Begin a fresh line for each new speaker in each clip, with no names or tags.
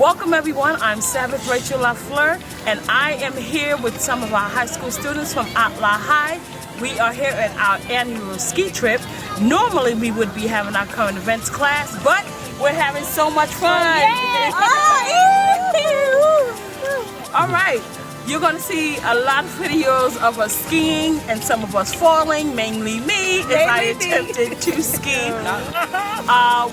Welcome everyone, I'm Sabbath Rachel LaFleur, and I am here with some of our high school students from ATLAH High. We are here at our annual ski trip. Normally we would be having our current events class, but we're having so much fun. All right, you're going to see a lot of videos of us skiing and some of us falling, mainly me as I attempted to ski.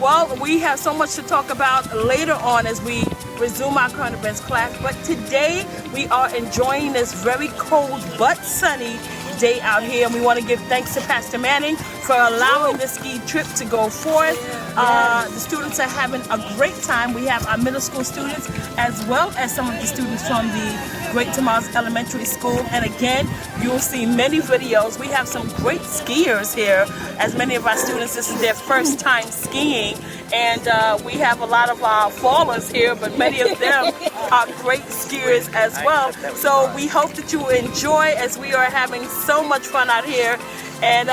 Well, we have so much to talk about later on as we resume our current events class, but today we are enjoying this very cold but sunny day out here, and we want to give thanks to Pastor Manning for allowing the ski trip to go forth. The students are having a great time. We have our middle school students as well as some of the students from the Great Tomorrow's Elementary School, and again you'll see many videos. We have some great skiers here, as many of our students, this is their first time skiing, and we have a lot of fallers here, but many of them are great skiers as well. So we hope that you enjoy as we are having so much fun out here, and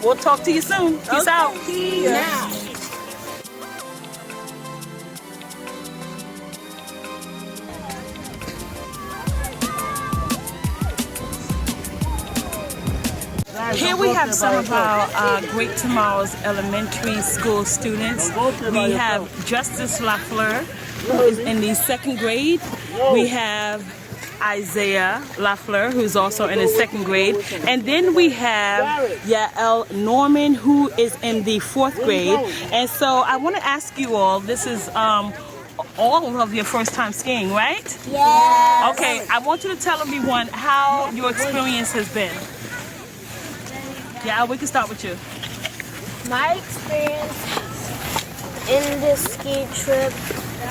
we'll talk to you soon. Peace out.
Now.
Here we have some of our Great Tomorrow's Elementary School students. We have Justice LaFleur, who is in the 2nd grade. We have Isaiah LaFleur, who's also in his 2nd grade. And then we have YAHEL Norman, who is in the 4th grade. And so I want to ask you all, this is all of your first time skiing, right?
Yes.
Okay, I want you to tell everyone how your experience has been. Yeah, we can start with you.
My experience in this ski trip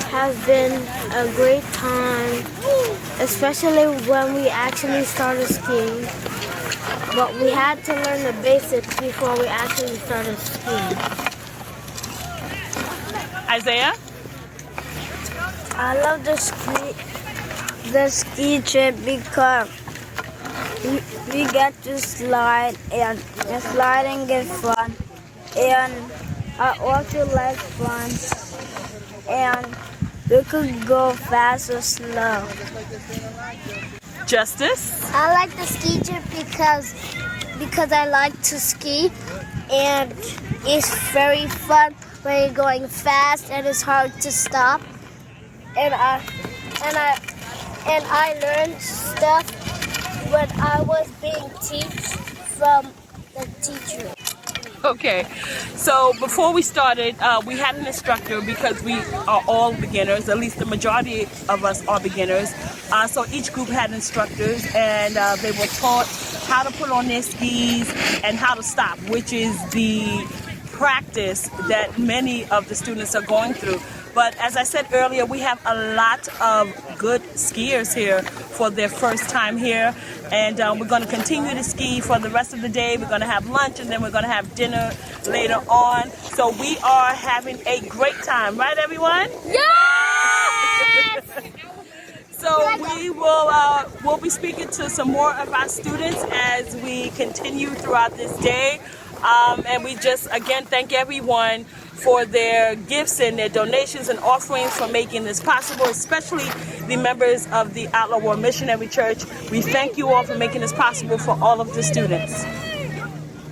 has been a great time, especially when we actually started skiing. But we had to learn the basics before we actually started skiing.
Isaiah?
I love the ski trip because we get to slide and get fun, and I also like fun, and we could go fast or slow.
Justice?
I like the ski trip because I like to ski, and it's very fun when you're going fast and it's hard to stop, and I learned stuff when I was being taught from the teacher.
Okay, so before we started, we had an instructor because we are all beginners, at least the majority of us are beginners. So each group had instructors, and they were taught how to put on their skis and how to stop, which is the practice that many of the students are going through. But as I said earlier, we have a lot of good skiers here for their first time here, and we're going to continue to ski for the rest of the day. We're going to have lunch, and then we're going to have dinner later on. So we are having a great time, right everyone?
Yes!
So we will we'll be speaking to some more of our students as we continue throughout this day. And we just again thank everyone for their gifts and their donations and offerings for making this possible, especially the members of the ATLAH Missionary Church. We thank you all for making this possible for all of the students.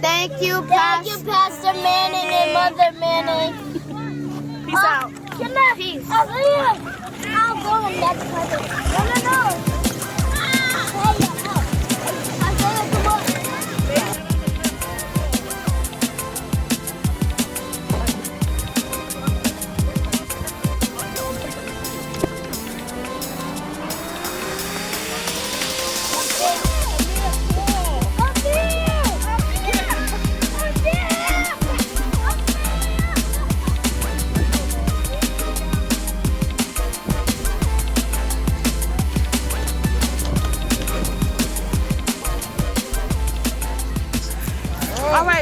Thank you, Pastor Manning and Mother Manning.
Peace out.
Peace. I'll go in next time. No.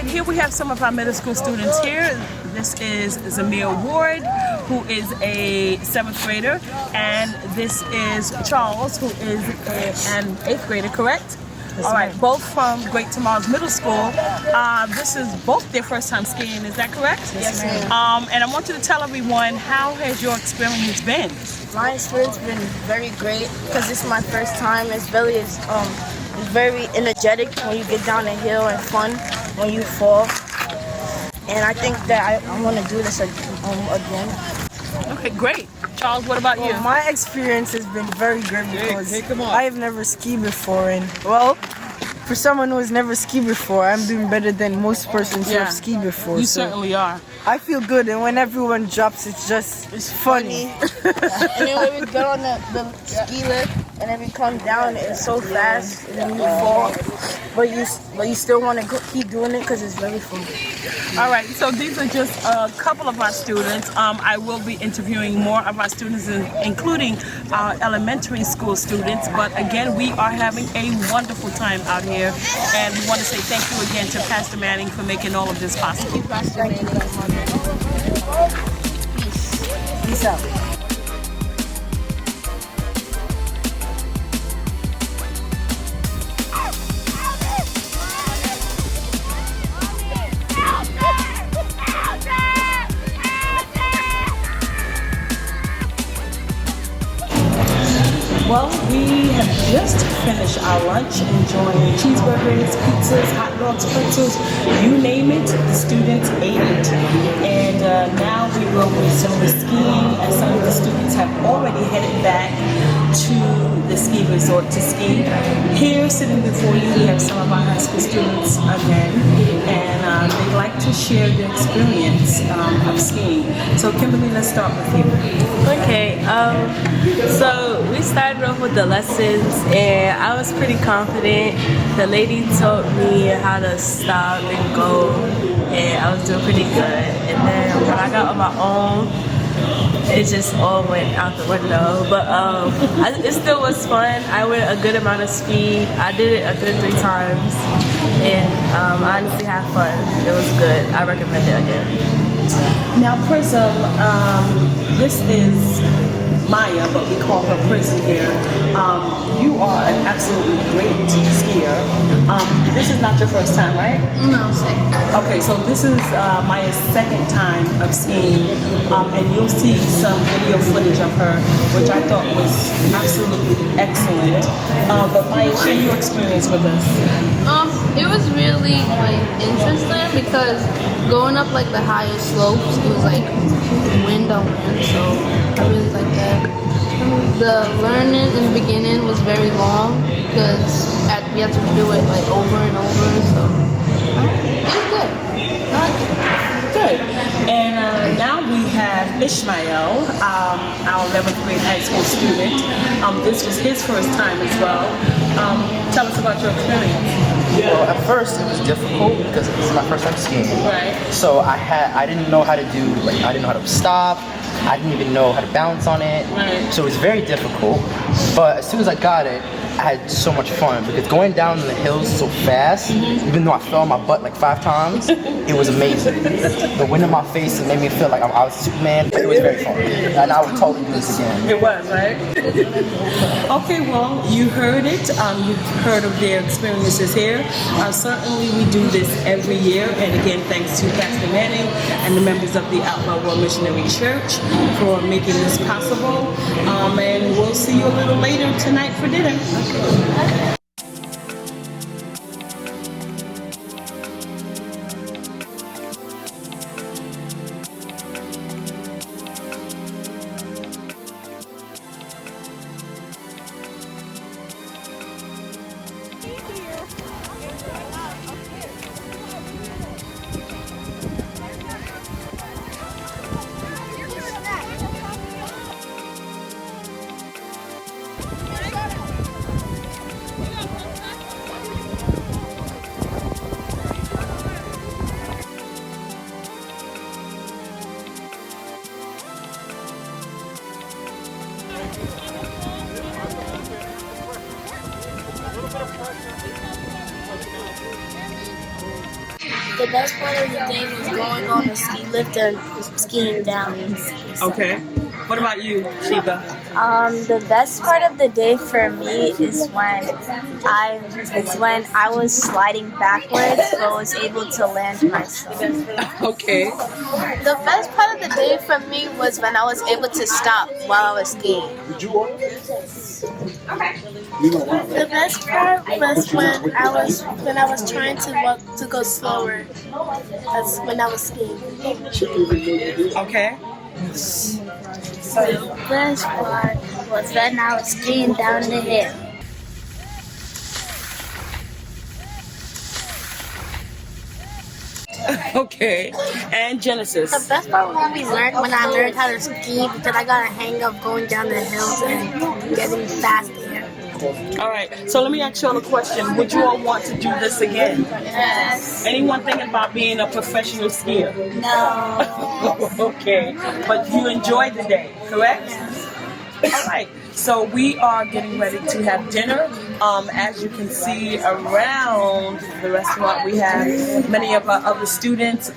Here we have some of our middle school students here. This is Zamir Ward, who is a 7th grader, and this is Charles, who is an 8th grader, correct? All right, both from Great Tomorrow's Middle School. This is both their first time skiing, is that correct?
Yes, ma'am.
And I want you to tell everyone, how has your experience been?
My experience has been very great because this is my first time. It's very energetic when you get down the hill and fun when you fall. And I think that I want to do this again.
Okay, great. Charles, what about you?
My experience has been very good because I have never skied before, and well, for someone who has never skied before, I'm doing better than most persons who have skied before.
You certainly are.
I feel good, and when everyone drops, it's funny.
And then when we get on the ski lift, and then we come down, it's so fast, and then you fall. But you still want to keep doing it because it's very fun.
All right, so these are just a couple of my students. I will be interviewing more of my students, including our elementary school students. But again, we are having a wonderful time out here. And we want to say thank you again to Pastor Manning for making all of this possible.
Thank you, Pastor Manning. Peace out.
Well, we have just finished our lunch, enjoying cheeseburgers, pizzas, hot dogs, pretzels, you name it, the students ate it. And now we will resume the skiing, as some of the students have already headed back to the ski resort to ski. Here, sitting before you, we have some of our high school students again, and they'd like to share their experience of skiing. So Kimberly, let's start with you.
Okay, so we started off with the lessons and I was pretty confident. The lady taught me how to stop and go and I was doing pretty good. And then when I got on my own, it just all went out the window. But it still was fun. I went a good amount of speed. I did it a good 3 times and I honestly had fun. It was good. I recommend it again.
Now, Prism, this is Maya, but we call her Prism here. You are an absolutely great skier. This is not your first time, right?
No, second.
Okay, so this is Maya's second time of skiing, and you'll see some video footage of her, which I thought was absolutely excellent. But Maya, share your experience with us.
It was really like interesting because going up like the higher slopes, it was like wind on wind, so I really liked that. The learning in the beginning was very long because we had to do it like over and over, so it was good.
Good. And now we have Ishmael, our 11th grade high school student. This was his first time as well. Tell us about your experience.
Well, at first it was difficult because this is my first time skiing.
Right.
So I didn't know how to do, I didn't know how to stop. I didn't even know how to balance on it.
Right.
So it was very difficult. But as soon as I got it, I had so much fun because going down the hills so fast, even though I fell on my butt like 5 times, it was amazing. The wind in my face, it made me feel like I was Superman. It was very fun. And I would totally do this again.
It was, right? Okay, well, you heard it. You heard of their experiences here. Certainly we do this every year. And again, thanks to Pastor Manning and the members of the Outlaw World Missionary Church for making this possible. And we'll see you a little later tonight for dinner.
The best part of the day was going on the ski lift and skiing down.
Okay. What about you, Sheba?
The best part of the day for me is when I was sliding backwards, but was able to land myself.
Okay.
The best part of the day for me was when I was able to stop while I was skiing.
The best part was when I was trying to go slower. That's when I was skiing.
Okay.
The best part was when I was skiing down the hill.
Okay. And Genesis.
The best part was when I learned how to ski because I got a hang of going down the hills and getting fast there.
All right. So let me ask you all a question. Would you all want to do this again?
Yes.
Anyone thinking about being a professional skier?
No.
Okay. But you enjoyed the day, correct? All right. So we are getting ready to have dinner. As you can see around the restaurant, we have many of our other students.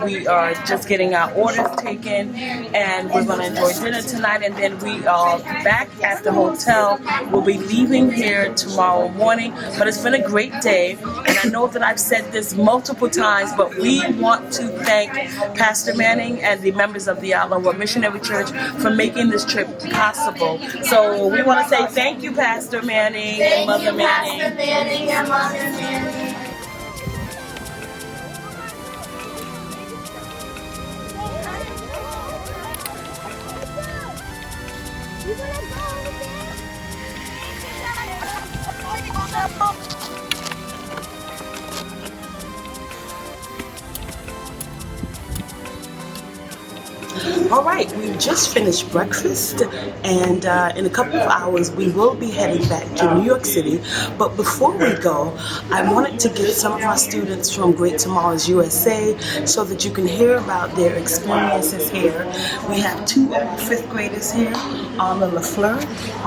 We are just getting our orders taken, and we're going to enjoy dinner tonight. And then we are back at the hotel. We'll be leaving here tomorrow morning. But it's been a great day, and I know that I've said this multiple times, but we want to thank Pastor Manning and the members of the ATLAH Missionary Church for making this trip possible. So we want to say thank you, Pastor Manning and Mother Manning.
Pastor Manning and Mother Manning.
All right, we've just finished breakfast, and in a couple of hours we will be heading back to New York City. But before we go, I wanted to get some of our students from Great Tomorrows USA so that you can hear about their experiences here. We have two of our 5th graders here, LAFLEUR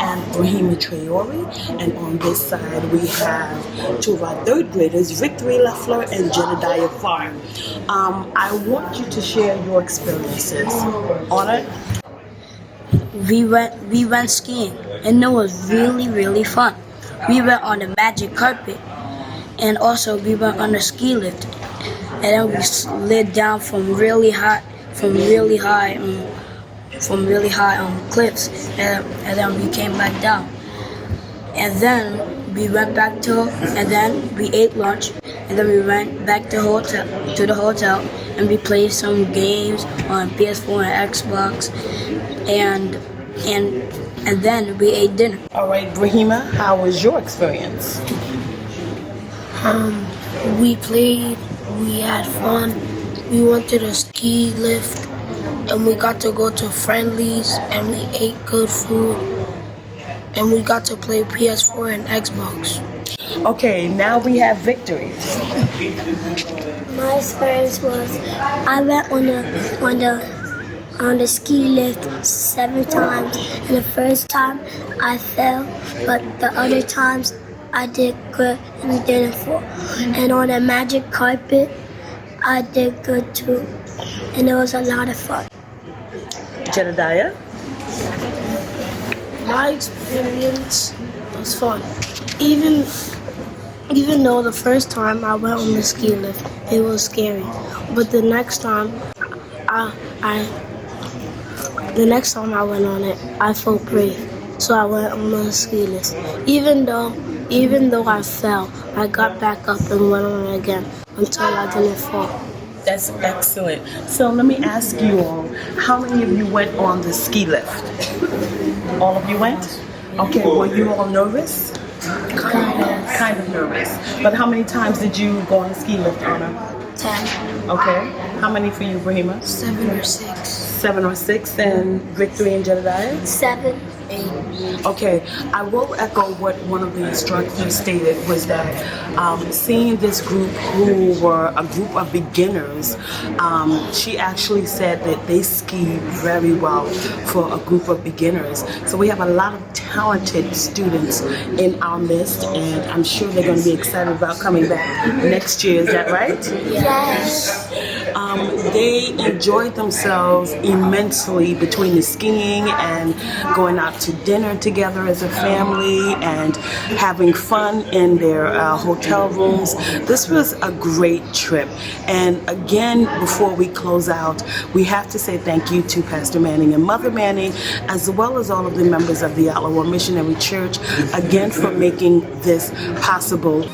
and BREHIMA TREORE, and on this side we have two of our 3rd graders, Victory LAFLEUR and Jedediah Farr. I want you to share your experiences. Honor?
We went skiing, and it was really fun. We went on the magic carpet, and also we went on the ski lift, and then we slid down from really high cliffs, and then we came back down, and then we went back to, and then we ate lunch, and then we went back to the hotel, and we played some games on PS4 and Xbox, and then we ate dinner.
All right, Brehima, how was your experience?
We played, we had fun, we went to the ski lift, and we got to go to Friendlies, and we ate good food, and we got to play PS4 and Xbox.
Okay, now we have Victory.
My experience was I went on the ski lift 7 times, and the first time I fell, but the other times I did good and didn't fall. And on the magic carpet, I did good too, and it was a lot of fun.
Jedediah?
My experience was fun. Even though the first time I went on the ski lift, it was scary. But the next time I went on it, I felt brave. So I went on the ski lift. Even though I fell, I got back up and went on it again until I didn't fall.
That's excellent. So let me ask you all, how many of you went on the ski lift? All of you went? Okay, were you all nervous? Kind of nervous. But how many times did you go on the ski lift, Anna?
10.
Okay. How many for you, Brehima?
7 or 6.
7 or 6, and Victory and Jedediah?
7.
8.
Okay, I will echo what one of the instructors stated, was that seeing this group who were a group of beginners, she actually said that they ski very well for a group of beginners. So we have a lot of talented students in our midst, and I'm sure they're going to be excited about coming back next year. Is that right?
Yes.
They enjoyed themselves immensely between the skiing and going out to dinner together as a family and having fun in their hotel rooms. This was a great trip. And again, before we close out, we have to say thank you to Pastor Manning and Mother Manning, as well as all of the members of the ATLAH Missionary Church, again for making this possible.